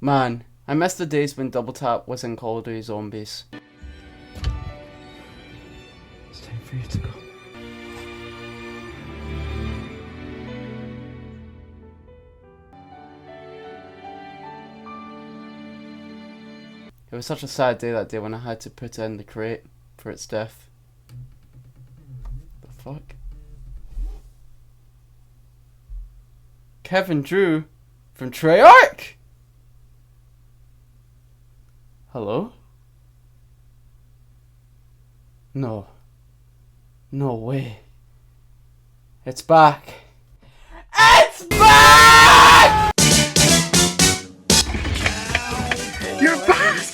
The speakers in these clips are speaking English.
Man, I miss the days when double tap was in Call of Duty Zombies. It's time for you to go. It was such a sad day that day when I had to put it in the crate for its death. The fuck? Kevin Drew from Treyarch? Hello? No. No way. It's back. It's back! You're back!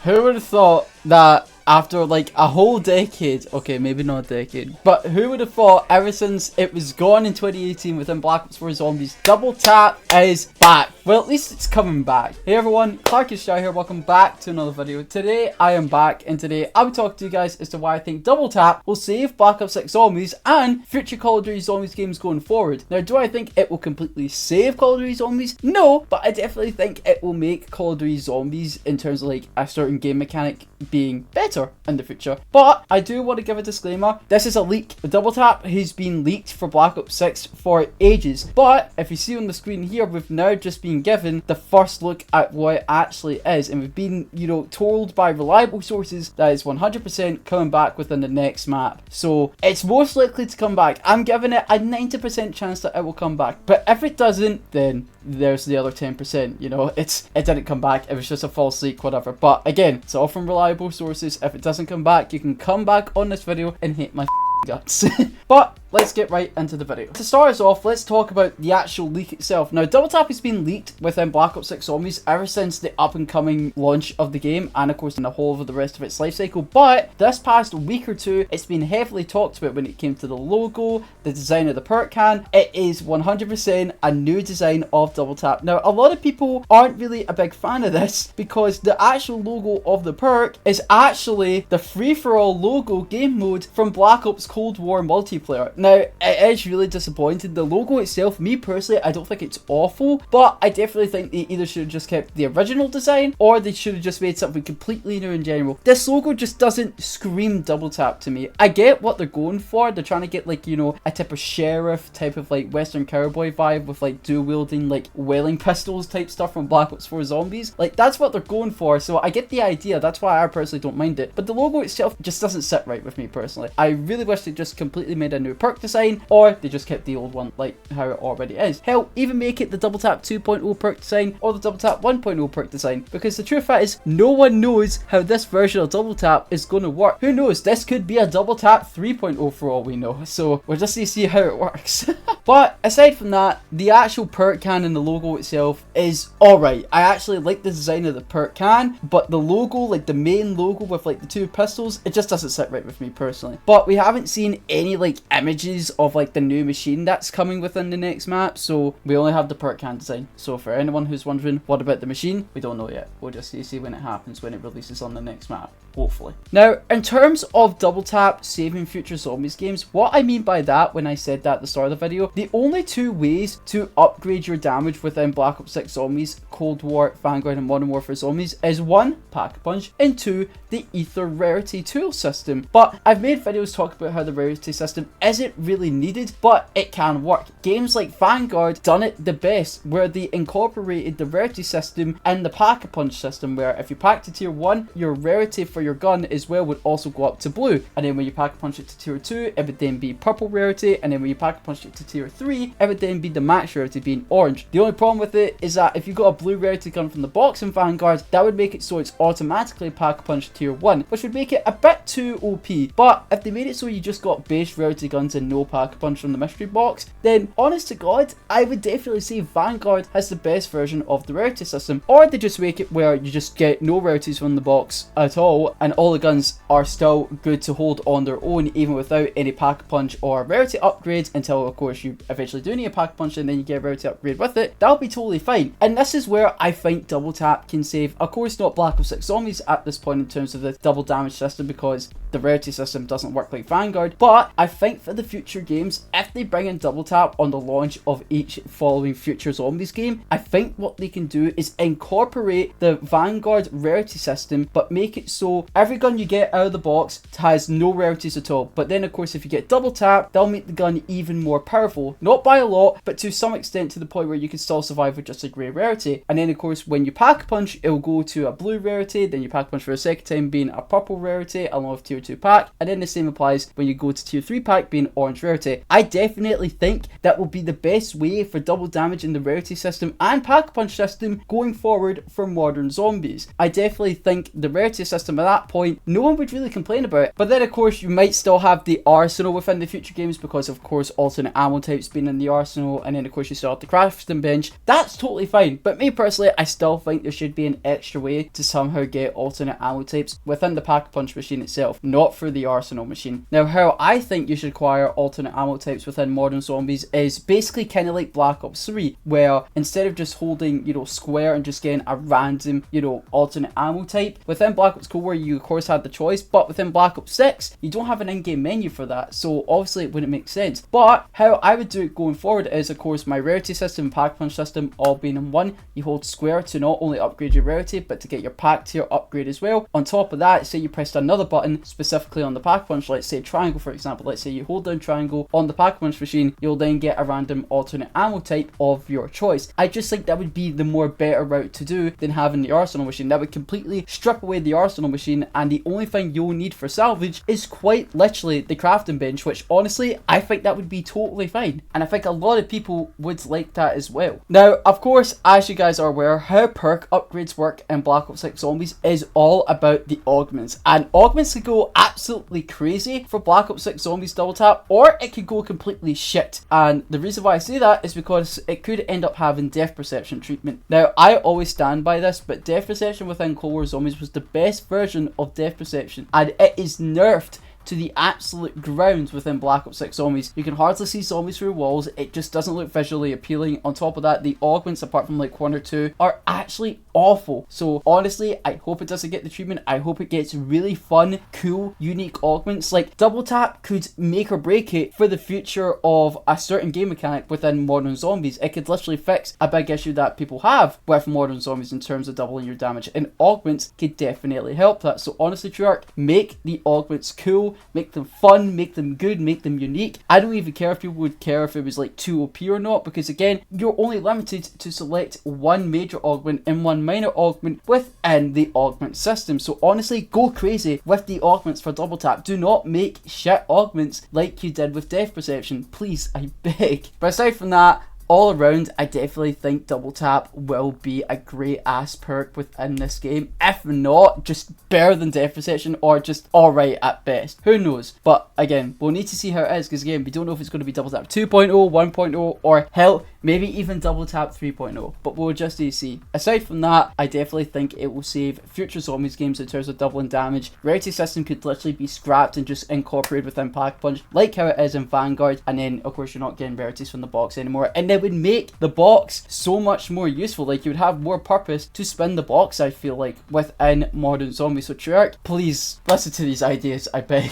Who would have thought that after like a whole decade, okay, maybe not a decade, but who would have thought ever since it was gone in 2018 within Black Ops 4 Zombies, double tap is back. Well, at least it's coming back. Hey everyone, Clarkish here, welcome back to another video. Today I am back, and today I'll be talking to you guys as to why I think double tap will save Black Ops 6 Zombies and future Call of Duty Zombies games going forward. Now, do I think it will completely save Call of Duty Zombies? No, but I definitely think it will make Call of Duty Zombies in terms of like a certain game mechanic being better in the future. But I do want to give a disclaimer. This is a leak. The double tap has been leaked for Black Ops 6 for ages. But if you see on the screen here, we've now just been given the first look at what it actually is. And we've been, told by reliable sources that it's 100% coming back within the next map. So it's most likely to come back. I'm giving it a 90% chance that it will come back. But if it doesn't, then there's the other 10%. It didn't come back. It was just a false leak, whatever. But again, it's all from reliable sources. If it doesn't come back, you can come back on this video and hate my guts. But let's get right into the video. To start us off, let's talk about the actual leak itself. Now, double tap has been leaked within Black Ops 6 Zombies ever since the up and coming launch of the game, and of course in the whole of the rest of its life cycle. But this past week or two, it's been heavily talked about when it came to the logo, the design of the perk can. It is 100% a new design of double tap. Now, a lot of people aren't really a big fan of this because the actual logo of the perk is actually the free-for-all logo game mode from Black Ops Cold War multiplayer. Now, it is really disappointing. The logo itself, me personally, I don't think it's awful, but I definitely think they either should have just kept the original design or they should have just made something completely new in general. This logo just doesn't scream double tap to me. I get what they're going for. They're trying to get like, a type of sheriff type of like Western cowboy vibe with like dual wielding like whaling pistols type stuff from Black Ops 4 Zombies. Like, that's what they're going for, so I get the idea. That's why I personally don't mind it. But the logo itself just doesn't sit right with me personally. I really wish they just completely made a new perk design, or they just kept the old one like how it already is. Hell, even make it the double tap 2.0 perk design or the double tap 1.0 perk design, because the truth is no one knows how this version of double tap is going to work. Who knows, this could be a double tap 3.0 for all we know, so we'll just need to see how it works. But aside from that, the actual perk can and the logo itself is alright. I actually like the design of the perk can, but the logo, like the main logo with like the two pistols, it just doesn't sit right with me personally. But we haven't seen any like images of like the new machine that's coming within the next map, so we only have the perk can design. So for anyone who's wondering what about the machine, we don't know yet. We'll just see when it happens, when it releases on the next map, hopefully. Now, in terms of double tap saving future Zombies games, what I mean by that when I said that at the start of the video, the only two ways to upgrade your damage within Black Ops 6 Zombies, Cold War, Vanguard and Modern Warfare Zombies is 1, Pack-a-Punch, and 2, the Ether rarity tool system. But I've made videos talking about how the rarity system isn't really needed, but it can work. Games like Vanguard done it the best, where they incorporated the rarity system and the Pack-a-Punch system, where if you pack to tier 1, your rarity for your gun as well would also go up to blue, and then when you Pack-a-Punch it to tier 2, it would then be purple rarity, and then when you Pack-a-Punch it to tier 3, it would then be the max rarity being orange. The only problem with it is that if you got a blue rarity gun from the box in Vanguard, that would make it so it's automatically Pack-a-Punch tier 1, which would make it a bit too OP. But if they made it so you just got base rarity guns and no Pack-a-Punch from the mystery box, then honest to God, I would definitely say Vanguard has the best version of the rarity system. Or they just make it where you just get no rarities from the box at all, and all the guns are still good to hold on their own even without any pack-a-punch or rarity upgrades, until of course you eventually do need a pack-a-punch and then you get a rarity upgrade with it. That'll be totally fine. And this is where I think double tap can save. Of course not Black Ops 6 Zombies at this point in terms of the double damage system, because the rarity system doesn't work like Vanguard, but I think for the future games, if they bring in double tap on the launch of each following future Zombies game, I think what they can do is incorporate the Vanguard rarity system, but make it so every gun you get out of the box has no rarities at all. But then of course if you get double tap, they'll make the gun even more powerful, not by a lot, but to some extent, to the point where you can still survive with just a grey rarity. And then of course when you pack punch, it'll go to a blue rarity, then you pack punch for a second time being a purple rarity along with tier 2 pack, and then the same applies when you go to tier 3 pack being orange rarity. I definitely think that will be the best way for double damage in the rarity system and pack punch system going forward for modern zombies. I definitely think the rarity system at that point, no one would really complain about it. But then of course you might still have the arsenal within the future games, because of course alternate ammo types being in the arsenal, and then of course you still have the crafting bench. That's totally fine, but me personally, I still think there should be an extra way to somehow get alternate ammo types within the pack-a-punch machine itself, not for the arsenal machine. Now how I think you should acquire alternate ammo types within modern zombies is basically kind of like Black Ops 3, where instead of just holding, you know, square and just getting a random, you know, alternate ammo type, within Black Ops Cold War you of course had the choice, but within Black Ops 6 you don't have an in-game menu for that, so obviously it wouldn't make sense. But how I would do it going forward is of course my rarity system and pack-a-punch system all being in one. You hold square to not only upgrade your rarity, but to get your pack tier upgrade as well. On top of that, say you pressed another button specifically on the pack-a-punch, let's say triangle for example, let's say you hold down triangle on the pack-a-punch machine, you'll then get a random alternate ammo type of your choice. I just think that would be the more better route to do than having the arsenal machine. That would completely strip away the arsenal machine, and the only thing you'll need for salvage is quite literally the crafting bench, which honestly I think that would be totally fine, and I think a lot of people would like that as well. Now of course, as you guys are aware, how perk upgrades work in Black Ops 6 Zombies is all about the augments, and augments could go absolutely crazy for Black Ops 6 Zombies double tap, or it could go completely shit. And the reason why I say that is because it could end up having death perception treatment. Now I always stand by this, but death perception within Cold War Zombies was the best version of death perception, and it is nerfed to the absolute ground within Black Ops 6 Zombies. You can hardly see zombies through walls, it just doesn't look visually appealing. On top of that, the augments, apart from like one or two, are actually awful. So honestly, I hope it doesn't get the treatment. I hope it gets really fun, cool, unique augments. Like double tap could make or break it for the future of a certain game mechanic within modern zombies. It could literally fix a big issue that people have with modern zombies in terms of doubling your damage, and augments could definitely help that. So honestly, Treyarch, make the augments cool, make them fun, make them good, make them unique. I don't even care if people would care if it was like too OP or not, because again, you're only limited to select one major augment and one minor augment within the augment system. So honestly, go crazy with the augments for double tap. Do not make shit augments like you did with death perception, please, I beg. But aside from that, all around, I definitely think double tap will be a great ass perk within this game. If not, just better than death perception, or just alright at best. Who knows? But again, we'll need to see how it is, because again, we don't know if it's going to be double tap 2.0, 1.0, or hell, maybe even double tap 3.0. But we'll just need to see. Aside from that, I definitely think it will save future zombies games in terms of doubling damage. Rarity system could literally be scrapped and just incorporated within Pack Punch, like how it is in Vanguard. And then, of course, you're not getting rarities from the box anymore. And then it would make the box so much more useful. Like, you would have more purpose to spin the box, I feel like, within modern zombies. So Treyarch, please listen to these ideas, I beg.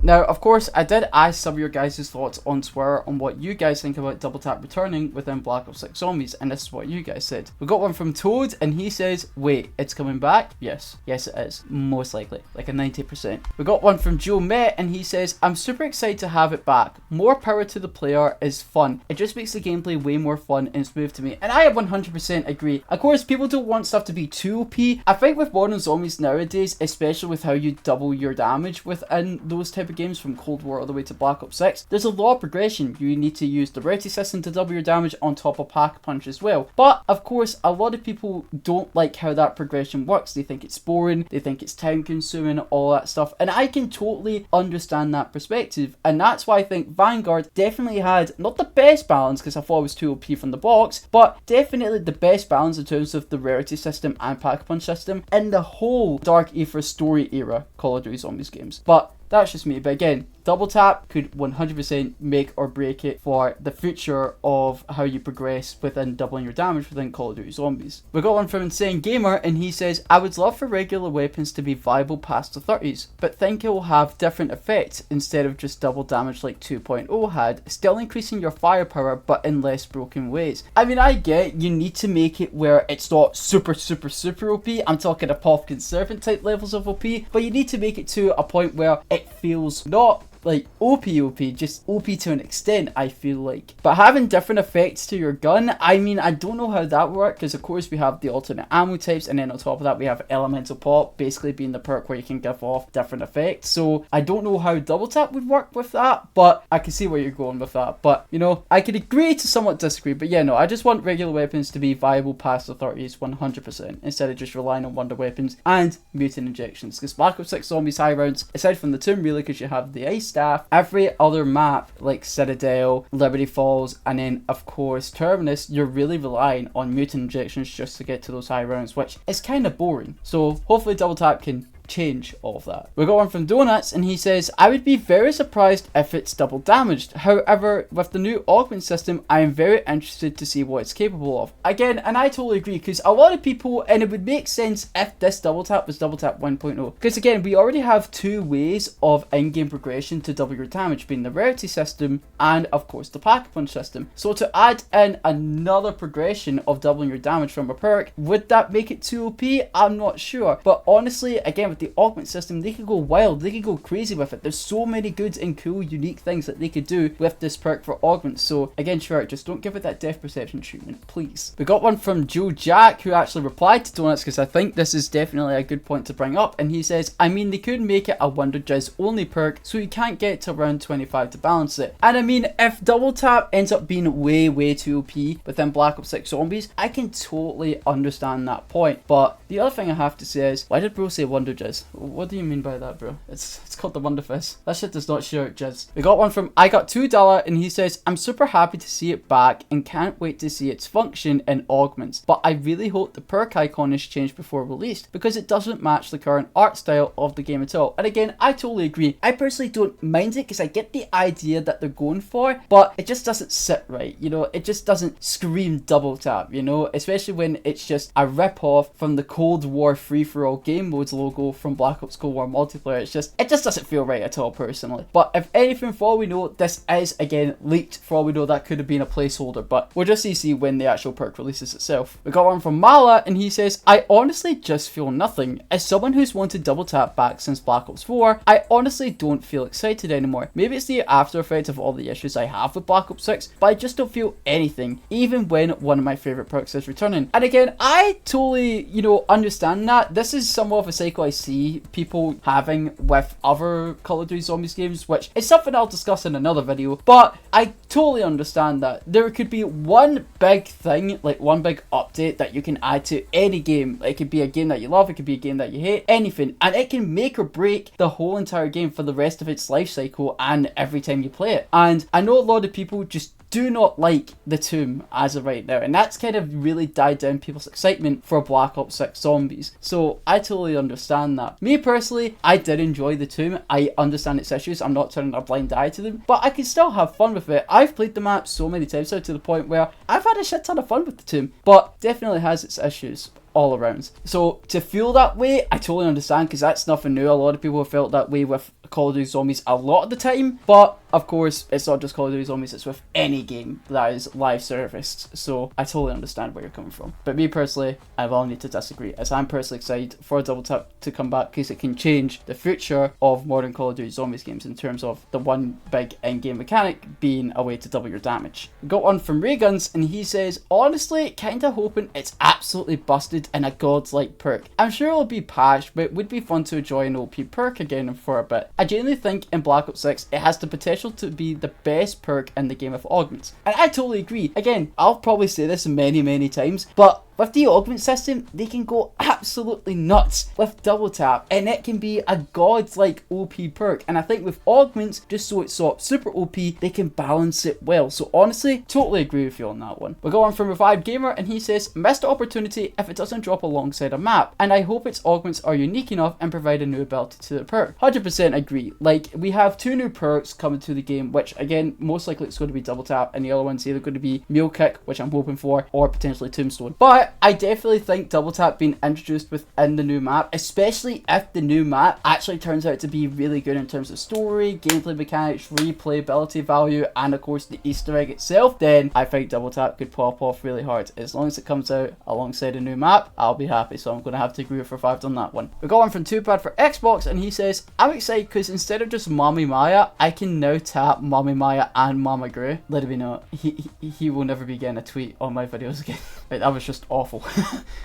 Now, of course, I did ask some of your guys' thoughts on Twitter on what you guys think about double tap returning within Black Ops 6 Zombies, and this is what you guys said. We got one from Toad, and he says, wait, it's coming back? Yes. Yes, it is. Most likely. Like a 90%. We got one from Joe Met, and he says, I'm super excited to have it back. More power to the player is fun. It just makes the gameplay way more fun and smooth to me. And I 100% agree. Of course, people don't want stuff to be too OP. I think with modern zombies nowadays, especially with how you double your damage within those type type of games from Cold War all the way to Black Ops 6, there's a lot of progression. You need to use the rarity system to double your damage on top of Pack-a-Punch as well. But of course, a lot of people don't like how that progression works. They think it's boring, they think it's time consuming, all that stuff. And I can totally understand that perspective. And that's why I think Vanguard definitely had not the best balance, because I thought it was too OP from the box, but definitely the best balance in terms of the rarity system and Pack-a-Punch system in the whole Dark Aether story era Call of Duty Zombies games. But that's just me. But again, double tap could 100% make or break it for the future of how you progress within doubling your damage within Call of Duty Zombies. We got one from Insane Gamer, and he says, I would love for regular weapons to be viable past the 30s, but think it will have different effects instead of just double damage like 2.0 had, still increasing your firepower but in less broken ways. I mean, I get you need to make it where it's not super OP. I'm talking Apothicon Servant type levels of OP, but you need to make it to a point where it feels not like OP, just OP to an extent, I feel like. But having different effects to your gun, I mean, I don't know how that works, because of course we have the alternate ammo types, and then on top of that we have Elemental Pop, basically being the perk where you can give off different effects. So I don't know how double tap would work with that, but I can see where you're going with that. But, you know, I could agree to somewhat disagree, but yeah, no, I just want regular weapons to be viable past the 30s 100%, instead of just relying on wonder weapons and mutant injections, because Black Ops 6 Zombies high rounds, aside from the tomb really, because you have the ice staff, every other map like Citadel, Liberty Falls, and then of course Terminus, you're really relying on mutant injections just to get to those high rounds, which is kind of boring. So hopefully double tap can change all of that. We got one from Donuts, and he says, I would be very surprised if it's double damaged. However, with the new augment system, I am very interested to see what it's capable of. Again, and I totally agree, because a lot of people, and it would make sense if this double tap was double tap 1.0, because again, we already have two ways of in-game progression to double your damage, being the rarity system and of course the Pack-a-Punch system. So to add in another progression of doubling your damage from a perk, would that make it too OP? I'm not sure. But honestly, again, with the augment system, they could go wild, they could go crazy with it. There's so many good and cool unique things that they could do with this perk for augments. So again, sure, just don't give it that death perception treatment, please. We got one from Joe Jack, who actually replied to Donuts, because I think this is definitely a good point to bring up, and he says, I mean, they could make it a Wonder Jizz only perk, so you can't get to around 25 to balance it. And I mean, if double tap ends up being way too OP within Black Ops 6 Zombies, I can totally understand that point. But the other thing I have to say is, why did bro say Wonder Jizz? What do you mean by that, bro? It's called the Wonder Fist. That shit does not shout jizz. We got one from I Got $2, and he says, I'm super happy to see it back and can't wait to see its function in augments, but I really hope the perk icon is changed before released, because it doesn't match the current art style of the game at all. And again, I totally agree. I personally don't mind it, because I get the idea that they're going for, but it just doesn't sit right, you know? It just doesn't scream double tap, you know? Especially when it's just a rip-off from the Cold War free-for-all game modes logo from Black Ops Cold War multiplayer. It just doesn't feel right at all, personally. But if anything, for all we know, this is again leaked. For all we know, that could have been a placeholder, but we'll just see when the actual perk releases itself. We got one from Mala, and he says, I honestly just feel nothing. As someone who's wanted double tap back since Black Ops 4, I honestly don't feel excited anymore. Maybe it's the after effect of all the issues I have with Black Ops 6, but I just don't feel anything, even when one of my favorite perks is returning. And again, I totally, you know, understand that. This is somewhat of a cycle I see people having with other Call of Duty Zombies games, which is something I'll discuss in another video, but I totally understand that there could be one big thing, like one big update that you can add to any game. It could be a game that you love, it could be a game that you hate, anything, and it can make or break the whole entire game for the rest of its life cycle and every time you play it. And I know a lot of people just do not like the Tomb as of right now, and that's kind of really died down people's excitement for Black Ops 6 Zombies. So I totally understand that. Me personally, I did enjoy the Tomb. I understand its issues. I'm not turning a blind eye to them, but I can still have fun with it. I've played the map so many times now to the point where I've had a shit ton of fun with the Tomb, but definitely has its issues all around. So to feel that way, I totally understand, because that's nothing new. A lot of people have felt that way with Call of Duty Zombies a lot of the time, but of course it's not just Call of Duty Zombies, it's with any game that is live serviced. So I totally understand where you're coming from, but me personally, I will need to disagree, as I'm personally excited for double tap to come back, because it can change the future of modern Call of Duty Zombies games in terms of the one big in-game mechanic being a way to double your damage. We got one from Rayguns, and he says, honestly, kinda hoping it's absolutely busted in a godlike perk. I'm sure it'll be patched, but it would be fun to enjoy an OP perk again for a bit. I genuinely think in Black Ops 6 it has the potential to be the best perk in the game of augments. And I totally agree. Again, I'll probably say this many times, but with the augment system, they can go absolutely nuts with double tap, and it can be a godlike OP perk. And I think with augments, just so it's sort of super OP, they can balance it well. So honestly, totally agree with you on that one. We go on from Revived Gamer, and he says, missed opportunity if it doesn't drop alongside a map, and I hope its augments are unique enough and provide a new ability to the perk. 100% agree. Like, we have 2 new perks coming to the game, which again, most likely it's going to be double tap, and the other one's either going to be Mule Kick, which I'm hoping for, or potentially Tombstone. But I definitely think double tap being introduced within the new map, especially if the new map actually turns out to be really good in terms of story, gameplay mechanics, replayability value, and of course the Easter egg itself, then I think double tap could pop off really hard. As long as it comes out alongside a new map, I'll be happy. So I'm going to have to agree with Revived on that one. We got one from Tupad for Xbox, and he says, I'm excited because instead of just Mommy Maya, I can now tap Mommy Maya and Mama Gray. Let me know, he will never be getting a tweet on my videos again. Right, that was just awful.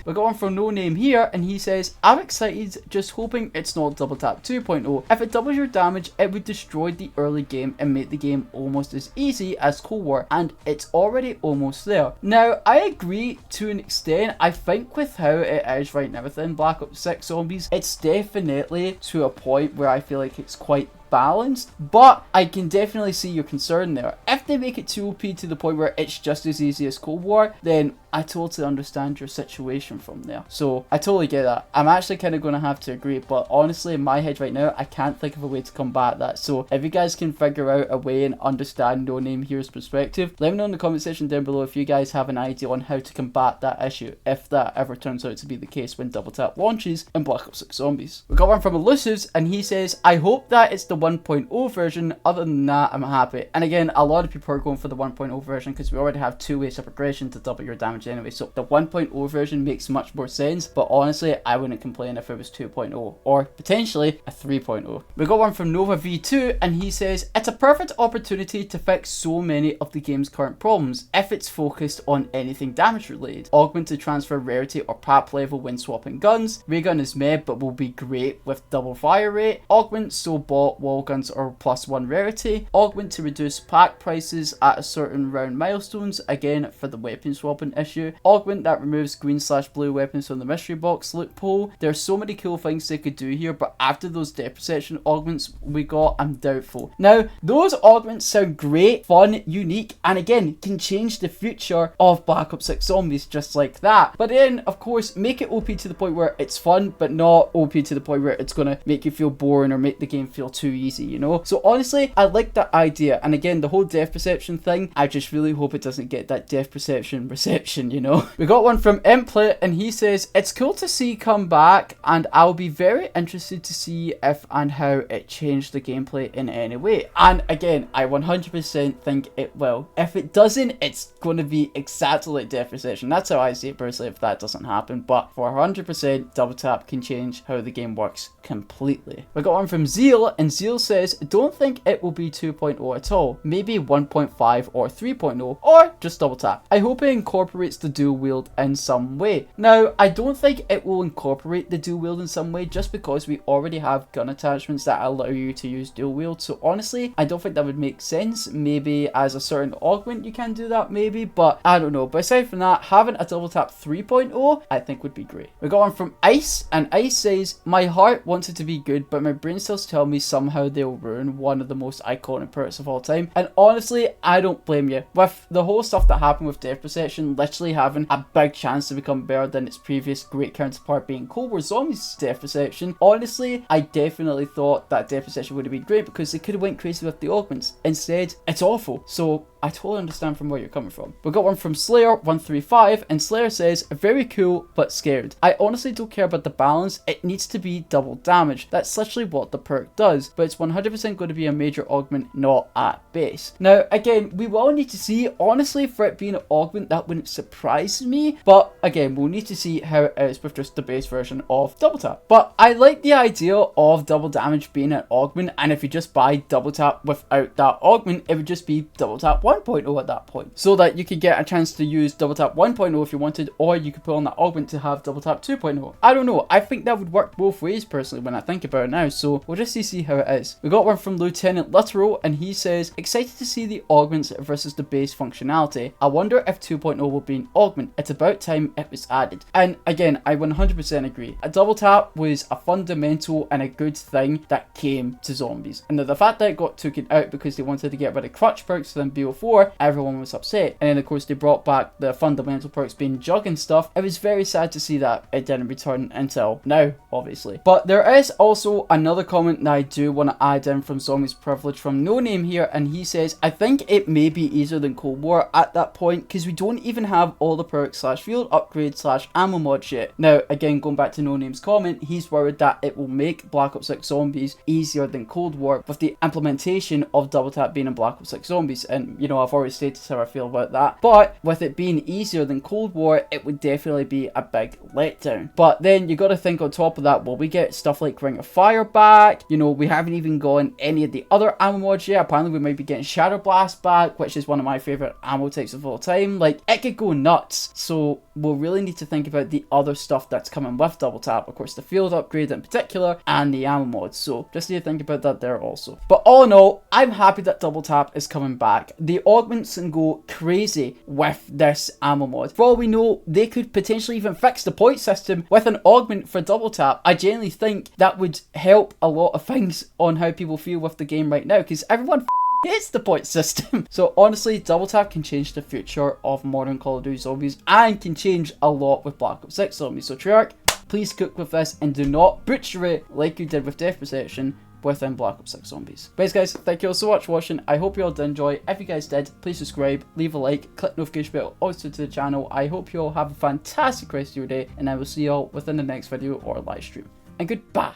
We got one from No Name here, and he says, I'm excited, just hoping it's not double tap 2.0. If it doubles your damage, it would destroy the early game and make the game almost as easy as Cold War, and it's already almost there. Now, I agree to an extent. I think with how it is right now within Black Ops 6 Zombies, it's definitely to a point where I feel like it's quite balanced, but I can definitely see your concern there. If they make it too OP to the point where it's just as easy as Cold War, then I totally understand your situation from there. So I totally get that. I'm actually kind of going to have to agree, but honestly in my head right now, I can't think of a way to combat that. So if you guys can figure out a way and understand No Name Here's perspective, let me know in the comment section down below if you guys have an idea on how to combat that issue, if that ever turns out to be the case when double tap launches in Black Ops 6 Zombies. We got one from Elusives, and he says, I hope that it's the 1.0 version. Other than that, I'm happy. And again, a lot of people are going for the 1.0 version because we already have two ways of progression to double your damage anyway. So the 1.0 version makes much more sense, but honestly, I wouldn't complain if it was 2.0 or potentially a 3.0. We got one from Nova V2, and he says, it's a perfect opportunity to fix so many of the game's current problems if it's focused on anything damage related. Augment to transfer rarity or pap level when swapping guns. Ray gun is meh but will be great with double fire rate. Augment so bot wall guns are +1 rarity. Augment to reduce pack prices at a certain round milestones, again for the weapon swapping issue. Augment that removes green/blue weapons from the mystery box loophole. There's so many cool things they could do here, but after those depth perception augments we got, I'm doubtful. Now, those augments sound great, fun, unique, and again, can change the future of Black Ops 6 Zombies just like that. But then, of course, make it OP to the point where it's fun, but not OP to the point where it's gonna make you feel boring or make the game feel too easy, you know? So honestly, I like that idea. And again, the whole depth perception thing, I just really hope it doesn't get that depth perception reception, you know? We got one from Implet, and he says, it's cool to see come back, and I'll be very interested to see if and how it changed the gameplay in any way. And again, I 100% think it will. If it doesn't, it's going to be exactly like depth perception. That's how I see it personally if that doesn't happen. But for 100%, double tap can change how the game works completely. We got one from Zeal, and Zeal says, don't think it will be 2.0 at all. Maybe 1.5 or 3.0, or just double tap. I hope it incorporates the dual wield in some way. Now, I don't think it will incorporate the dual wield in some way just because we already have gun attachments that allow you to use dual wield. So honestly, I don't think that would make sense. Maybe as a certain augment you can do that maybe, but I don't know. But aside from that, having a double tap 3.0 I think would be great. We got one from Ice, and Ice says, my heart wants it to be good, but my brain cells tell me somehow they'll ruin one of the most iconic perks of all time. And honestly, I don't blame you. With the whole stuff that happened with depth perception literally having a big chance to become better than its previous great counterpart being Cold War Zombies depth perception, honestly, I definitely thought that depth perception would have been great because they could have went crazy with the augments. Instead, it's awful. So I totally understand from where you're coming from. We got one from Slayer135, and Slayer says, very cool but scared. I honestly don't care about the balance. It needs to be double damage. That's literally what the perk does, but it's 100% going to be a major augment, not at base. Now, again, we will need to see. Honestly, for it being an augment, that wouldn't surprise me, but again, we'll need to see how it is with just the base version of double tap. But I like the idea of double damage being an augment, and if you just buy double tap without that augment, it would just be double tap 1 1.0 at that point, so that you could get a chance to use double tap 1.0 if you wanted, or you could put on that augment to have double tap 2.0. I don't know, I think that would work both ways personally when I think about it now, so we'll just see how it is. We got one from Lieutenant Literal, and he says, excited to see the augments versus the base functionality. I wonder if 2.0 will be an augment. It's about time it was added. And again, I 100% agree. A double tap was a fundamental and a good thing that came to zombies. And the fact that it got taken out because they wanted to get rid of crutch perks for them BO4, everyone was upset. And then of course they brought back the fundamental perks being jug and stuff. It was very sad to see that it didn't return until now, obviously. But there is also another comment that I do want to add in from Zombies Privilege from No Name here, and he says, I think it may be easier than Cold War at that point because we don't even have all the perks / field upgrade / ammo mod shit. Now again, going back to No Name's comment, he's worried that it will make Black Ops 6 Zombies easier than Cold War with the implementation of double tap being in Black Ops 6 Zombies, and you know, I've already stated how I feel about that. But with it being easier than Cold War, it would definitely be a big letdown. But then you got to think on top of that, will we get stuff like Ring of Fire back? You know, we haven't even gotten any of the other ammo mods yet. Apparently we might be getting Shadow Blast back, which is one of my favorite ammo types of all time. Like, it could go nuts. So we'll really need to think about the other stuff that's coming with double tap, of course the field upgrade in particular and the ammo mods, so just need to think about that there also. But all in all, I'm happy that double tap is coming back. The augments can go crazy with this ammo mod. For all we know, they could potentially even fix the point system with an augment for double tap. I genuinely think that would help a lot of things on how people feel with the game right now, because everyone hates the point system. So honestly, double tap can change the future of modern Call of Duty Zombies and can change a lot with Black Ops 6 Zombies. So Treyarch, please cook with this and do not butcher it like you did with Death Perception within Black Ops 6 Zombies. But guys, thank you all so much for watching. I hope you all did enjoy. If you guys did, please subscribe, leave a like, click notification bell also to the channel. I hope you all have a fantastic rest of your day, and I will see you all within the next video or live stream. And goodbye.